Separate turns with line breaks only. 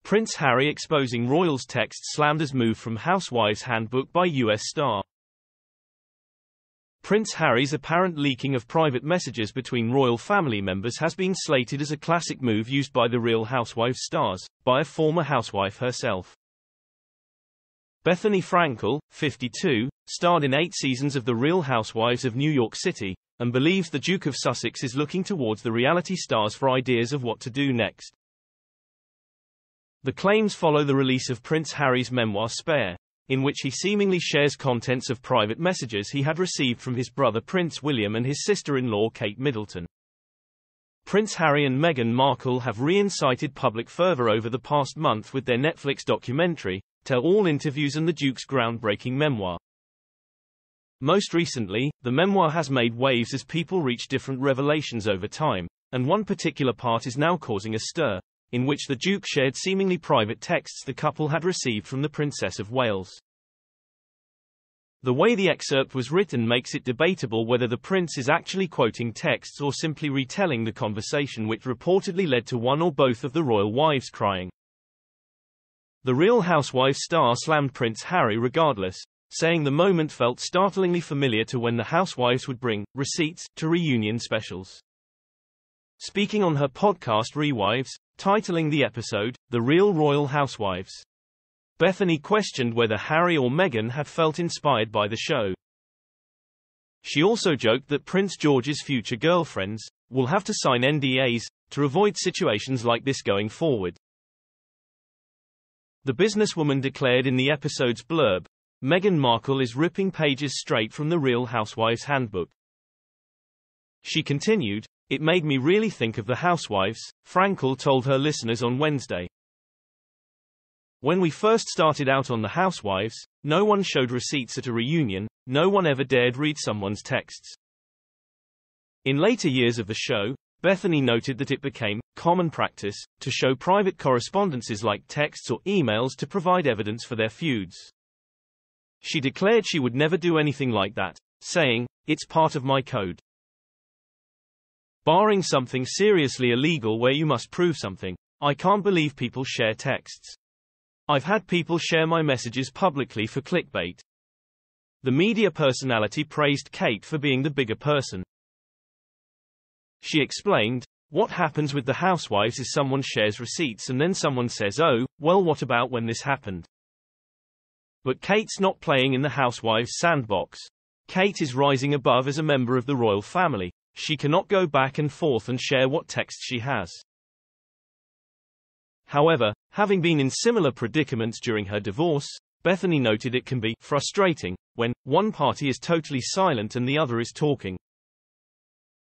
Prince Harry exposing royals' text slammed as move from Housewives handbook by US star. Prince Harry's apparent leaking of private messages between royal family members has been slated as a classic move used by the Real Housewives stars, by a former housewife herself. Bethany Frankel, 52, starred in 8 seasons of The Real Housewives of New York City, and believes the Duke of Sussex is looking towards the reality stars for ideas of what to do next. The claims follow the release of Prince Harry's memoir Spare, in which he seemingly shares contents of private messages he had received from his brother Prince William and his sister-in-law Kate Middleton. Prince Harry and Meghan Markle have reincited public fervor over the past month with their Netflix documentary, Tell All Interviews, and the Duke's groundbreaking memoir. Most recently, the memoir has made waves as people reach different revelations over time, and one particular part is now causing a stir, in which the Duke shared seemingly private texts the couple had received from the Princess of Wales. The way the excerpt was written makes it debatable whether the prince is actually quoting texts or simply retelling the conversation which reportedly led to one or both of the royal wives crying. The Real Housewives star slammed Prince Harry regardless, saying the moment felt startlingly familiar to when the housewives would bring receipts to reunion specials. Speaking on her podcast royaIs, titling the episode, The Real Royal Housewives, Bethany questioned whether Harry or Meghan had felt inspired by the show. She also joked that Prince George's future girlfriends will have to sign NDAs to avoid situations like this going forward. The businesswoman declared in the episode's blurb, Meghan Markle is ripping pages straight from the Real Housewives handbook. She continued, "It made me really think of the housewives," Frankel told her listeners on Wednesday. "When we first started out on the housewives, no one showed receipts at a reunion, no one ever dared read someone's texts. In later years of the show, Bethany noted that it became common practice to show private correspondences like texts or emails to provide evidence for their feuds. She declared she would never do anything like that, saying, 'It's part of my code. Barring something seriously illegal where you must prove something, I can't believe people share texts. I've had people share my messages publicly for clickbait.'" The media personality praised Kate for being the bigger person. She explained, "What happens with the housewives is someone shares receipts and then someone says, 'Oh, well, what about when this happened?' But Kate's not playing in the housewives' sandbox. Kate is rising above as a member of the royal family. She cannot go back and forth and share what texts she has." However, having been in similar predicaments during her divorce, Bethany noted it can be frustrating when one party is totally silent and the other is talking.